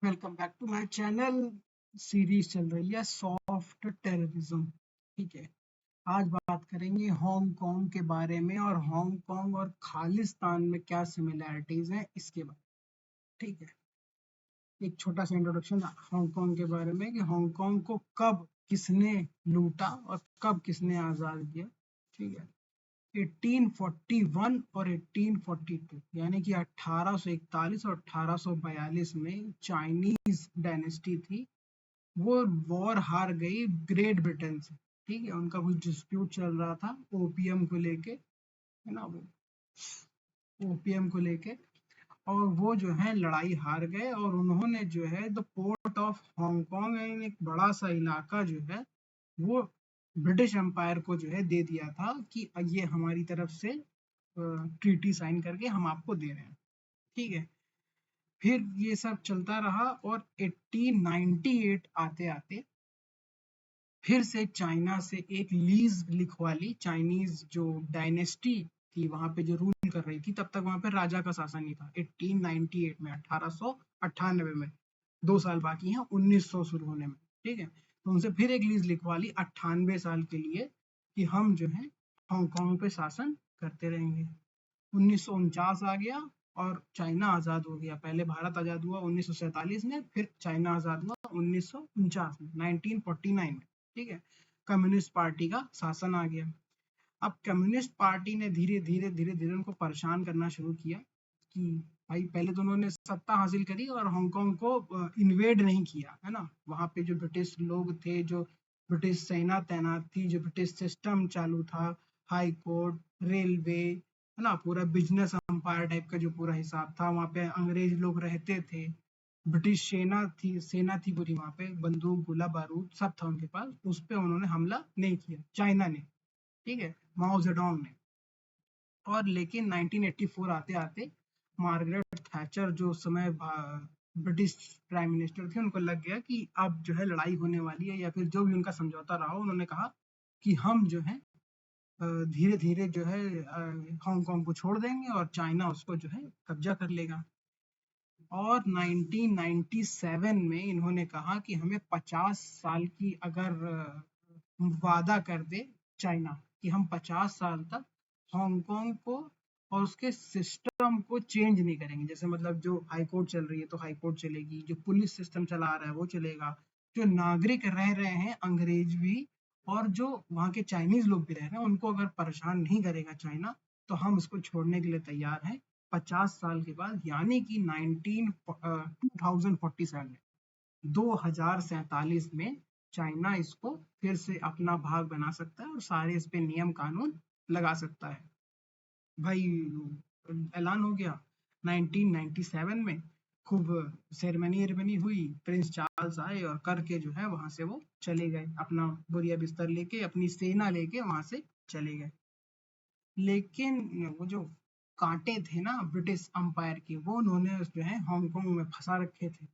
Welcome back to my channel. Series चल रही है सॉफ्ट टेररिज्म। ठीक है, आज बात करेंगे हांगकांग के बारे में और हांगकांग और खालिस्तान में क्या सिमिलैरिटीज हैं इसके बारे में। ठीक है, एक छोटा सा इंट्रोडक्शन हांगकांग के बारे में कि हांगकांग को कब किसने लूटा और कब किसने आज़ाद किया। ठीक है, 1841 और 1842 यानी कि 1841 और 1842 में चाइनीज डायनेस्टी थी, वो वॉर हार गई ग्रेट ब्रिटेन से। ठीक है, उनका कुछ डिस्प्यूट चल रहा था ओपीएम को लेके, है ना, वो ओपीएम को लेके, और वो जो है लड़ाई हार गए और उन्होंने जो है द पोर्ट ऑफ हांगकांग, एक बड़ा सा इलाका जो है वो ब्रिटिश एम्पायर को जो है दे दिया था कि ये हमारी तरफ से ट्रीटी साइन करके हम आपको दे रहे हैं। ठीक है, फिर ये सब चलता रहा और 1898 आते आते फिर से चाइना से एक लीज लिखवा ली। चाइनीज जो डायनेस्टी थी वहां पे जो रूल कर रही थी, तब तक वहां पे राजा का शासन ही था। 1898 में, 1898 में 2 साल बाकी हैं 1900 शुरू होने में। ठीक है, तो उनसे फिर एक लीज लिखवा ली 98 साल के लिए कि हम जो है हांगकांग पे शासन करते रहेंगे। 1949 आ गया और चाइना आजाद हो गया। पहले भारत आजाद हुआ 1947 में, फिर चाइना आजाद हुआ 1949 में, 1949 में। ठीक है, कम्युनिस्ट पार्टी का शासन आ गया। अब कम्युनिस्ट पार्टी ने धीरे धीरे धीरे धीरे उनको परेशान करना शुरू किया कि भाई पहले तो उन्होंने सत्ता हासिल करी और हांगकांग को इन्वेड नहीं किया, है ना। वहां पे जो ब्रिटिश लोग थे, जो ब्रिटिश सेना तैनात थी, जो ब्रिटिश सिस्टम चालू था, हाई कोर्ट, रेलवे, है ना, पूरा बिजनेस एम्पायर टाइप का जो पूरा हिसाब था, वहां पे अंग्रेज लोग रहते थे, ब्रिटिश सेना थी पूरी, वहां पे बंदूक गोला बारूद सब था उनके पास। उस पे उन्होंने हमला नहीं किया, चाइना ने। ठीक है, माओ जेडोंग ने। और लेकिन 1984 आते आते मार्गरेट थैचर जो उस समय ब्रिटिश प्राइम मिनिस्टर थे, उनको लग गया कि अब जो है लड़ाई होने वाली है, या फिर जो भी उनका समझौता रहा, उन्होंने कहा कि हम जो है धीरे धीरे जो है हांगकांग को छोड़ देंगे और चाइना उसको जो है कब्जा कर लेगा। और 1997 में इन्होंने कहा कि हमें 50 साल की अगर वादा कर दे चाइना कि हम 50 साल तक हांगकांग को और उसके सिस्टम को चेंज नहीं करेंगे। जैसे मतलब जो हाई कोर्ट चल रही है तो हाई कोर्ट चलेगी, जो पुलिस सिस्टम चला रहा है वो चलेगा, जो नागरिक रह रहे हैं अंग्रेज भी और जो वहाँ के चाइनीज लोग भी रह रहे हैं, उनको अगर परेशान नहीं करेगा चाइना तो हम इसको छोड़ने के लिए तैयार हैं 50 साल के बाद, यानी कि 2047 में, 2047 में चाइना इसको फिर से अपना भाग बना सकता है और सारे इस पे नियम कानून लगा सकता है। भाई ऐलान हो गया 1997 में। खूब सेरेमनी वेरेमनी हुई, प्रिंस चार्ल्स आए और करके जो है वहां से वो चले गए, अपना बोरिया बिस्तर लेके, अपनी सेना लेके वहां से चले गए। लेकिन वो जो कांटे थे ना ब्रिटिश अंपायर के, वो उन्होंने जो है हांगकांग में फंसा रखे थे।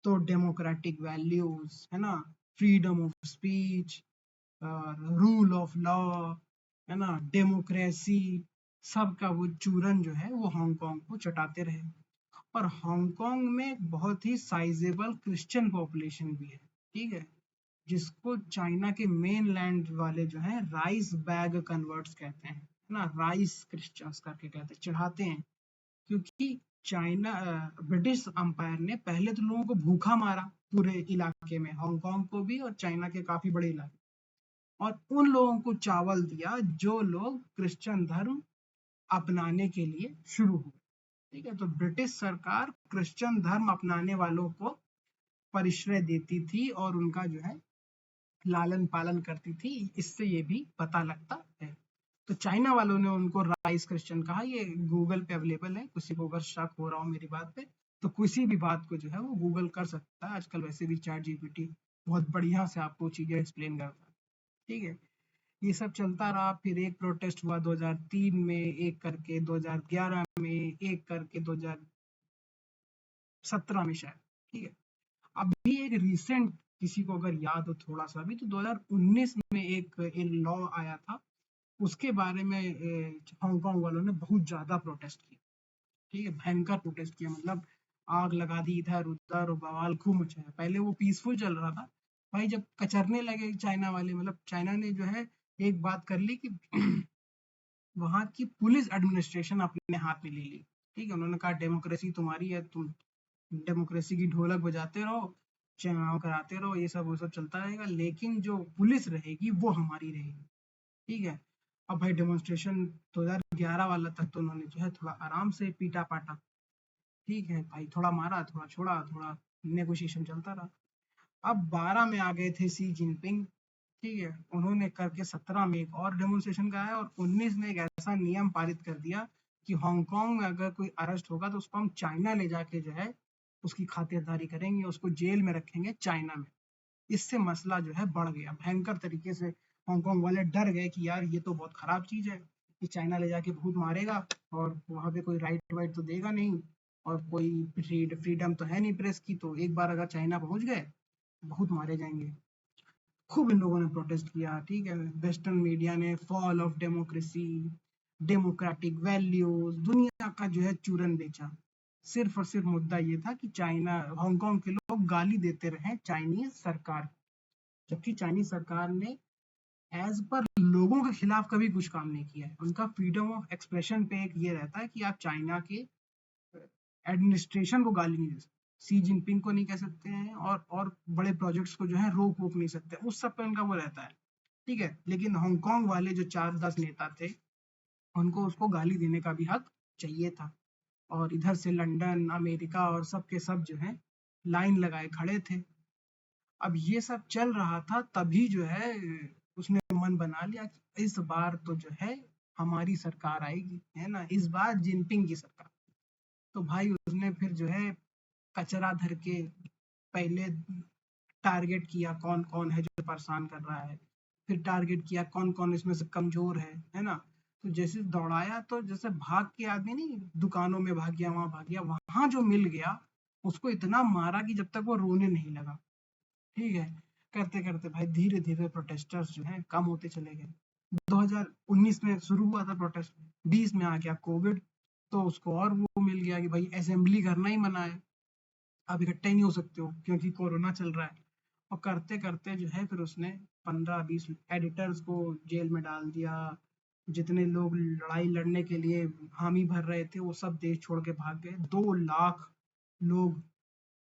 तो डेमोक्रेटिक वैल्यूज, है ना, freedom of speech, rule of law, है ना, डेमोक्रेसी, सबका वो चूरन जो है वो हांगकांग को चटाते रहे। और हांगकांग में बहुत ही साइजेबल क्रिश्चियन पॉपुलेशन भी है। ठीक है, जिसको चाइना के मेन लैंड वाले जो है राइस बैग कन्वर्ट्स कहते हैं, है ना, राइस क्रिश्चियंस करके कहते हैं, चढ़ाते हैं। क्योंकि चाइना ब्रिटिश अंपायर ने पहले तो लोगों को भूखा मारा पूरे इलाके में, हांगकांग को भी और चाइना के काफी बड़े इलाके, और उन लोगों को चावल दिया जो लोग क्रिश्चियन धर्म अपनाने के लिए शुरू हुए। ठीक है, तो ब्रिटिश सरकार क्रिश्चियन धर्म अपनाने वालों को परिश्रय देती थी और उनका जो है लालन पालन करती थी, इससे ये भी पता लगता है। तो चाइना वालों ने उनको राइस क्रिश्चियन कहा। ये गूगल पे अवेलेबल है, किसी को अगर शक हो रहा हो मेरी बात पे तो किसी भी बात को जो है वो गूगल कर सकता है। आजकल वैसे भी चैट जीपीटी बहुत बढ़िया से आपको चीजें एक्सप्लेन करता है। ठीक है, ये सब चलता रहा। फिर एक प्रोटेस्ट हुआ 2003 में, एक करके 2011 में, एक करके 2017 में शायद। ठीक है, अभी एक रिसेंट, किसी को अगर याद हो थोड़ा सा भी, तो 2019 में एक लॉ आया था, उसके बारे में हांगकांग वालों ने बहुत ज्यादा प्रोटेस्ट किया। ठीक है, भयंकर प्रोटेस्ट किया, मतलब आग लगा दी इधर उधर, बवाल खूब मचाया। पहले वो पीसफुल चल रहा था, भाई जब कचरने लगे चाइना वाले, मतलब चाइना ने जो है एक बात कर ली कि वहाँ की पुलिस एडमिनिस्ट्रेशन अपने हाथ में ले ली। ठीक है, उन्होंने कहा डेमोक्रेसी तुम्हारी है, तुम डेमोक्रेसी की ढोलक बजाते रहो, चुनाव कराते रहो, ये सब वो सब चलता रहेगा, लेकिन जो पुलिस रहेगी वो हमारी रहेगी। ठीक है। अब भाई डेमोन्स्ट्रेशन 2011 वाला तक तो उन्होंने जो है थोड़ा आराम से पीटा पाटा। ठीक है भाई, थोड़ा मारा थोड़ा छोड़ा, थोड़ा नेगोशिएशन चलता रहा। अब 12 में आ गए थे सी जिनपिंग। ठीक है, उन्होंने करके 17 में एक और डेमोन्स्ट्रेशन कराया, और 19 में एक ऐसा नियम पारित कर दिया कि हांगकांग में अगर कोई अरेस्ट होगा तो उसको हम चाइना ले जाके जो है उसकी खातिरदारी करेंगे, उसको जेल में रखेंगे चाइना में। इससे मसला जो है बढ़ गया भयंकर तरीके से। हांगकांग वाले डर गए कि यार ये तो बहुत खराब चीज है, कि चाइना ले जाके बहुत मारेगा, और वहां पे कोई राइट वाइट तो देगा नहीं, और कोई फ्रीडम तो है नहीं प्रेस की, तो एक बार अगर चाइना पहुंच गए बहुत मारे जाएंगे। खूब इन लोगों ने प्रोटेस्ट किया। ठीक है, वेस्टर्न मीडिया ने fall of democracy, democratic values, दुनिया का जो है चूरन बेचा। सिर्फ और सिर्फ मुद्दा ये था कि चाइना, हांगकांग के लोग गाली देते रहे चाइनीज सरकार, जबकि चाइनीज सरकार ने एज पर लोगों के खिलाफ कभी कुछ काम नहीं किया है। उनका फ्रीडम ऑफ एक्सप्रेशन पे एक ये रहता है कि आप चाइना के एडमिनिस्ट्रेशन को गाली नहीं दे सकते, सी जिनपिंग को नहीं कह सकते हैं, और बड़े प्रोजेक्ट्स को जो है रोक वोक नहीं सकते, उस सब पे उनका वो रहता है। ठीक है, लेकिन हांगकांग वाले जो 4-10 नेता थे, उनको उसको गाली देने का भी हक चाहिए था। और इधर से लंदन, अमेरिका और सब के सब जो है लाइन लगाए खड़े थे। अब ये सब चल रहा था, तभी जो है उसने मन बना लिया कि इस बार तो जो है हमारी सरकार आएगी, है ना, इस बार जिनपिंग की सरकार। तो भाई उसने फिर जो है कचरा धर के पहले टारगेट किया कौन कौन है जो परेशान कर रहा है, फिर टारगेट किया कौन कौन इसमें से कमजोर है ना। तो जैसे दौड़ाया, तो जैसे भाग के आदमी नहीं दुकानों में भाग गया, वहां भाग गया, वहां जो मिल गया उसको इतना मारा कि जब तक वो रोने नहीं लगा। ठीक है, करते करते भाई धीरे धीरे प्रोटेस्टर्स जो है कम होते चले गए। 2019 में शुरू हुआ था प्रोटेस्ट, 20 में आ गया कोविड, तो उसको और वो मिल गया कि भाई असेंबली करना ही मना है, आप इकट्ठे नहीं हो सकते हो क्योंकि कोरोना चल रहा है। और करते करते जो है फिर उसने 15-20 एडिटर्स को जेल में डाल दिया। जितने लोग लड़ाई लड़ने के लिए हामी भर रहे थे वो सब देश छोड़ के भाग गए। 2 लाख लोग,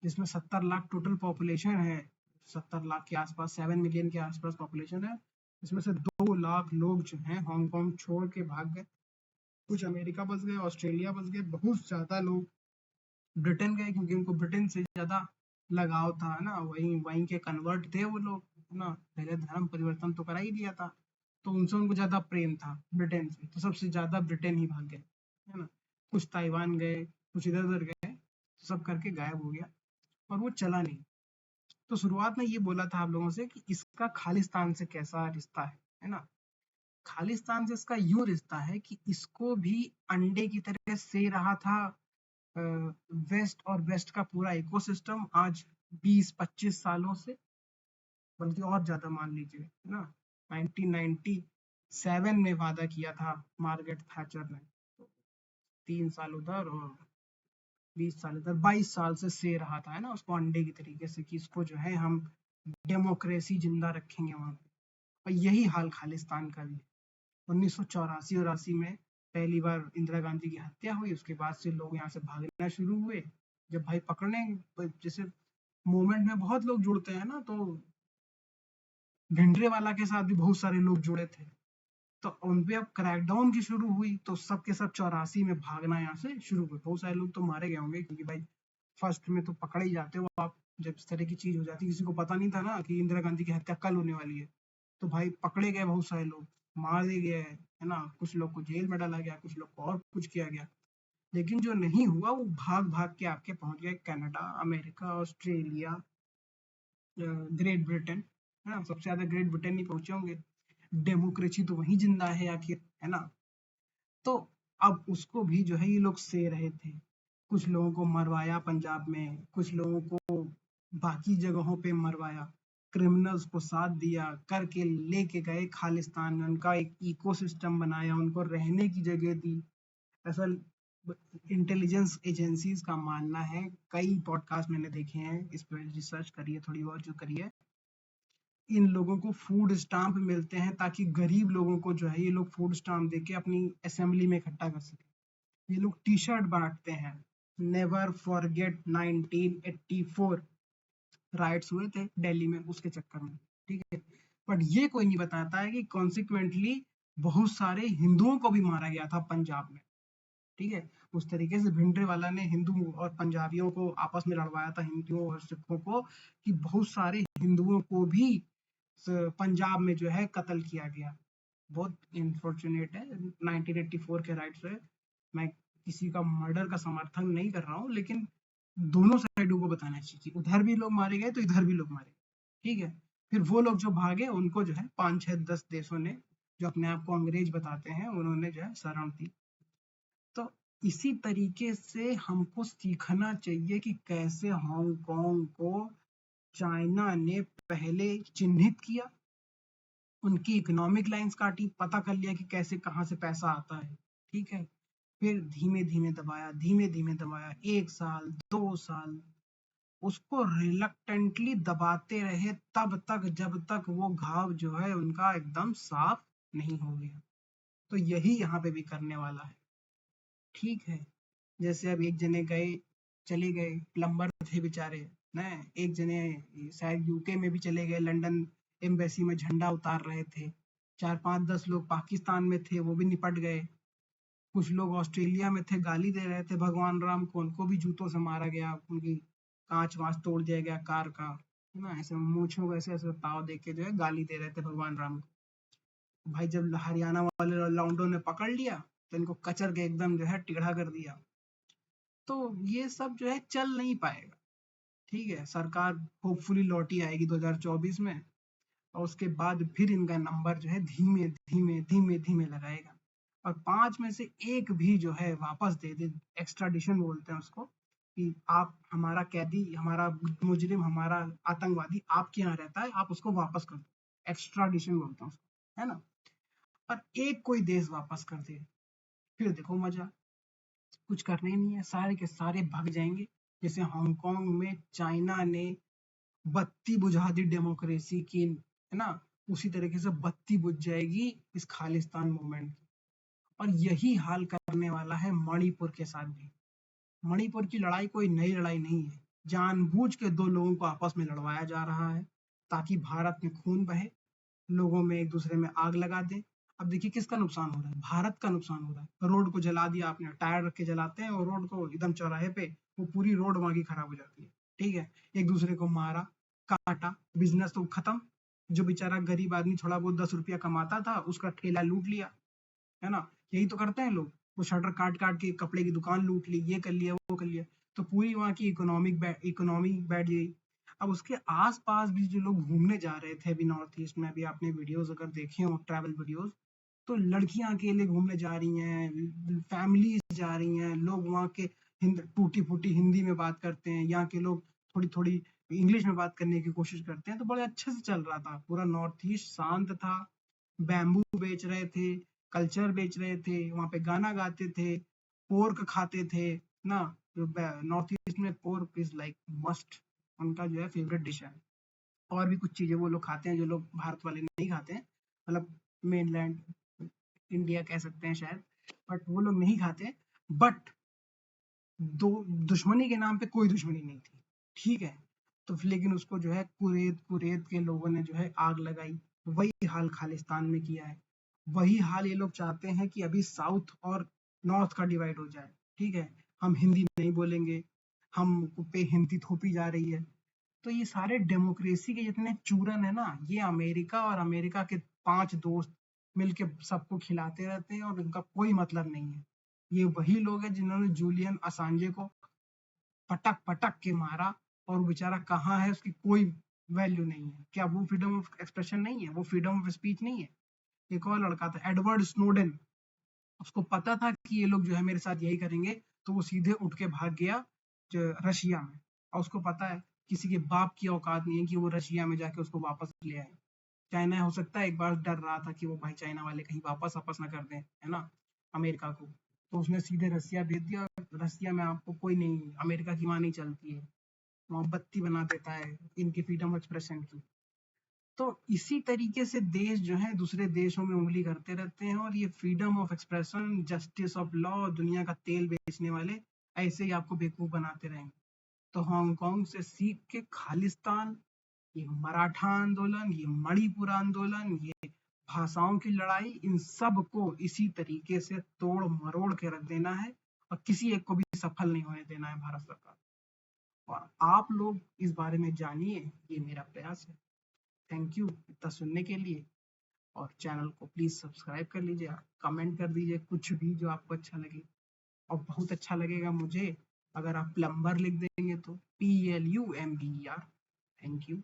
जिसमें 70 लाख टोटल पॉपुलेशन है, 70 लाख के आसपास, 7 मिलियन के आसपास पॉपुलेशन है, इसमें से 2 लाख लोग जो हैं हांगकांग छोड़ के भाग गए। कुछ अमेरिका बस गए, ऑस्ट्रेलिया बस गए, बहुत ज्यादा लोग ब्रिटेन गए, क्योंकि उनको ब्रिटेन से ज्यादा लगाव था, है ना, वहीं वहीं के कन्वर्ट थे वो लोग, है ना, पहले धर्म परिवर्तन तो करा ही दिया था, तो उनसे उनको ज्यादा प्रेम था ब्रिटेन से, तो सबसे ज्यादा ब्रिटेन ही भाग गए, है ना। कुछ ताइवान गए, कुछ इधर उधर गए, सब करके गायब हो गया, और वो चला नहीं। तो शुरुआत में ये बोला था आप लोगों से कि इसका खालिस्तान से कैसा रिश्ता है ना। खालिस्तान से इसका यूं रिश्ता है कि इसको भी अंडे की तरह से रहा था वेस्ट, और वेस्ट का पूरा इकोसिस्टम आज 20-25 सालों से, बल्कि और ज्यादा मान लीजिए, है ना। 1997 में वादा किया था मार्गरेट थैचर ने, तो 3 साल उधर और 20 साल इधर, 22 साल से रहा था, है ना, उसको अंडे की तरीके से कि इसको जो है हम डेमोक्रेसी जिंदा रखेंगे वहां पे। और यही हाल खालिस्तान का भी है। 1984 और 80 में पहली बार इंदिरा गांधी की हत्या हुई, उसके बाद से लोग यहाँ से भागना शुरू हुए। जब भाई पकड़ने, जैसे मूवमेंट में बहुत लोग जुड़ते हैं ना, तो भिंडरेवाला के साथ भी बहुत सारे लोग जुड़े थे, तो उन पे अब क्रैकडाउन की शुरू हुई, तो सब के सब 84 में भागना यहाँ से शुरू हुए। बहुत सारे लोग तो मारे गए होंगे, क्योंकि भाई फर्स्ट में तो पकड़े ही जाते हो आप, जब इस तरह की चीज हो जाती है। किसी को पता नहीं था ना कि इंदिरा गांधी की हत्या कल होने वाली है, तो भाई पकड़े गए बहुत सारे लोग, मार दिए गए, है ना, कुछ लोग को जेल में डाला गया, कुछ लोग को और कुछ किया गया। लेकिन जो नहीं हुआ वो भाग भाग के आपके पहुंच गए Canada, America, Australia, great Britain, है ना, सबसे ज्यादा ग्रेट ब्रिटेन ही पहुंचे होंगे। डेमोक्रेसी तो वहीं जिंदा है आखिर, है ना। तो अब उसको भी जो है ये लोग से रहे थे। कुछ लोगों को मरवाया पंजाब में, कुछ लोगों को बाकी जगहों पे मरवाया, क्रिमिनल्स को साथ दिया करके लेके गए खालिस्तान में, उनका एक इकोसिस्टम बनाया, उनको रहने की जगह दी। ऐसा इंटेलिजेंस एजेंसीज का मानना है, कई पॉडकास्ट मैंने देखे हैं, इस पर रिसर्च करिए, थोड़ी और जो करिए, इन लोगों को फूड स्टाम्प मिलते हैं ताकि गरीब लोगों को जो है ये लोग फूड स्टाम्प देके अपनी असेंबली में इकट्ठा कर सके। ये लोग टी शर्ट बांटते हैं, नेवर फॉरगेट 1984 राइट्स हुए थे दिल्ली में, उसके चक्कर में, ठीक है। बट ये कोई नहीं बताता है कि कॉन्सिक्वेंटली बहुत सारे हिंदुओं को भी मारा गया था पंजाब में, ठीक है। उस तरीके से भिंडरावाला ने हिंदू और पंजाबियों को आपस में लड़वाया था, हिंदुओं और सिखों को, कि बहुत सारे हिंदुओं को भी पंजाब में जो है कत्ल किया गया। बहुत इनफॉर्चुनेट है 1984 के राइट्स है। मैं किसी का मर्डर का समर्थन नहीं कर रहा हूँ, लेकिन दोनों साइडों को बताना चाहिए, उधर भी लोग मारे गए तो इधर भी लोग मारे गए, ठीक है। फिर वो लोग जो भागे उनको जो है 5 6 10 देशों ने, जो अपने आप को अंग्रेज बताते हैं, उन्होंने जो है शरण दी। तो इसी तरीके से हमको सीखना चाहिए कि कैसे हांगकांग को चाइना ने पहले चिन्हित किया, उनकी इकोनॉमिक लाइंस काटी, पता कर लिया कि कैसे कहाँ से पैसा आता है, ठीक है। फिर धीमे धीमे दबाया, धीमे धीमे दबाया, 1 साल 2 साल उसको रिलक्टेंटली दबाते रहे, तब तक जब तक वो घाव जो है उनका एकदम साफ नहीं हो गया। तो यही यहाँ पे भी करने वाला है, ठीक है। जैसे अब एक जने गए, चले गए, प्लम्बर थे बेचारे, न एक जने शायद यूके में भी चले गए, लंदन एम्बेसी में झंडा उतार रहे थे, 4 5 10 लोग पाकिस्तान में थे, वो भी निपट गए। कुछ लोग ऑस्ट्रेलिया में थे, गाली दे रहे थे भगवान राम को, उनको भी जूतों से मारा गया, उनकी कांच वांच तोड़ दिया गया कार का, है ना, ऐसे मूछों ऐसे ऐसे ताव दे के जो है गाली दे रहे थे भगवान राम को। भाई जब हरियाणा वाले लौंडों ने पकड़ लिया तो इनको कचर के एकदम जो है टेढ़ा कर दिया। तो ये सब जो है चल नहीं पाएगा, ठीक है। सरकार होपफुली लौटी आएगी 2024 में, और उसके बाद फिर इनका नंबर जो है धीमे धीमे धीमे धीमे लगाएगा, और 5 में से एक भी जो है वापस दे दे, एक्स्ट्राडिशन बोलते हैं उसको, कि आप हमारा कैदी, हमारा मुजरिम, हमारा आतंकवादी आपके यहाँ रहता है, आप उसको वापस कर दो, एक्स्ट्राडिशन बोलते हैं उसको, है ना। और एक कोई देश वापस कर दे, फिर देखो मजा, कुछ करना ही नहीं है, सारे के सारे भाग जाएंगे। जैसे हांगकांग में चाइना ने बत्ती बुझा दी डेमोक्रेसी की, है ना, उसी तरीके से बत्ती बुझ जाएगी इस खालिस्तान मूवमेंट की। और यही हाल करने वाला है मणिपुर के साथ भी। मणिपुर की लड़ाई कोई नई लड़ाई नहीं है, जानबूझ के दो लोगों को आपस में लड़वाया जा रहा है ताकि भारत में खून बहे, लोगों में एक दूसरे में आग लगा दें। अब देखिए किसका नुकसान हो रहा है, भारत का नुकसान हो रहा है। रोड को जला दिया आपने, टायर रख के जलाते हैं और रोड को एकदम चौराहे पे, वो पूरी रोड वहां की खराब हो जाती है, ठीक है। एक दूसरे को मारा, काटा, बिजनेस तो खत्म। जो बेचारा गरीब आदमी थोड़ा बहुत 10 रुपया कमाता था, उसका ठेला लूट लिया, है ना। यही तो करते हैं लोग, वो शटर काट काट के कपड़े की दुकान लूट ली, ये कर लिया वो कर लिया, तो पूरी वहाँ की इकोनॉमी बैठ गई। अब उसके आसपास भी जो लोग घूमने जा रहे थे अभी नॉर्थ ईस्ट में, अभी आपने वीडियोस अगर देखे हो ट्रैवल वीडियोस, तो लड़कियां अकेले घूमने जा रही हैं, फैमिलीज जा रही हैं, लोग वहाँ के टूटी फूटी हिंदी में बात करते हैं, यहाँ के लोग थोड़ी थोड़ी इंग्लिश में बात करने की कोशिश करते हैं। तो बड़े अच्छे से चल रहा था, पूरा नॉर्थ ईस्ट शांत था, बैम्बू बेच रहे थे, कल्चर बेच रहे थे, वहाँ पे गाना गाते थे, पोर्क खाते थे ना। नॉर्थ ईस्ट में पोर्क इज लाइक मस्ट, उनका जो है फेवरेट डिश है। और भी कुछ चीजें वो लोग खाते हैं जो लोग भारत वाले नहीं खाते हैं, मतलब मेनलैंड इंडिया कह सकते हैं शायद, बट वो लोग नहीं खाते। बट दो दुश्मनी के नाम पे कोई दुश्मनी नहीं थी, ठीक है। तो लेकिन उसको जो है कुरेद कुरेद के लोगों ने जो है आग लगाई। वही हाल खालिस्तान में किया है, वही हाल ये लोग चाहते हैं कि अभी साउथ और नॉर्थ का डिवाइड हो जाए, ठीक है। हम हिंदी नहीं बोलेंगे, हम पे हिंदी थोपी जा रही है। तो ये सारे डेमोक्रेसी के जितने चूरन है ना, ये अमेरिका और अमेरिका के 5 दोस्त मिलके सबको खिलाते रहते हैं, और उनका कोई मतलब नहीं है। ये वही लोग हैं जिन्होंने जूलियन असांजे को पटक पटक के मारा, और वो बेचारा कहाँ है, उसकी कोई वैल्यू नहीं है। क्या वो फ्रीडम ऑफ एक्सप्रेशन नहीं है, वो फ्रीडम ऑफ स्पीच नहीं है। एक और लड़का था एडवर्ड स्नोडेन, उसको पता था कि ये लोग जो है मेरे साथ यही करेंगे, तो वो सीधे उठ के भाग गया रशिया में। और उसको पता है किसी के बाप की औकात नहीं है कि वो रशिया में जाके उसको वापस ले आए। चाइना हो सकता है एक बार डर रहा था कि वो भाई चाइना वाले कहीं वापस वापस ना कर दें, है ना, अमेरिका को। तो उसने सीधे रसिया भेज दिया, और रसिया में आपको कोई नहीं, अमेरिका की माँ नहीं चलती है, मोमबत्ती बना देता है इनकी फ्रीडम ऑफ एक्सप्रेशन की। तो इसी तरीके से देश जो है दूसरे देशों में उंगली करते रहते हैं, और ये freedom of expression, justice of law, दुनिया का तेल बेचने वाले ऐसे ही आपको बेवकूफ बनाते रहेंगे। तो हांगकांग से सीख के खालिस्तान, ये मराठा आंदोलन, ये मणिपुर आंदोलन, ये भाषाओं की लड़ाई, इन सब को इसी तरीके से तोड़ मरोड़ के रख देना है, और किसी एक को भी सफल नहीं होने देना है भारत सरकार। और आप लोग इस बारे में जानिए, ये मेरा प्रयास है। थैंक यू इतना सुनने के लिए, और चैनल को प्लीज सब्सक्राइब कर लीजिए, कमेंट कर दीजिए कुछ भी जो आपको अच्छा लगे। और बहुत अच्छा लगेगा मुझे अगर आप प्लम्बर लिख देंगे तो, PLUMBER। Thank you.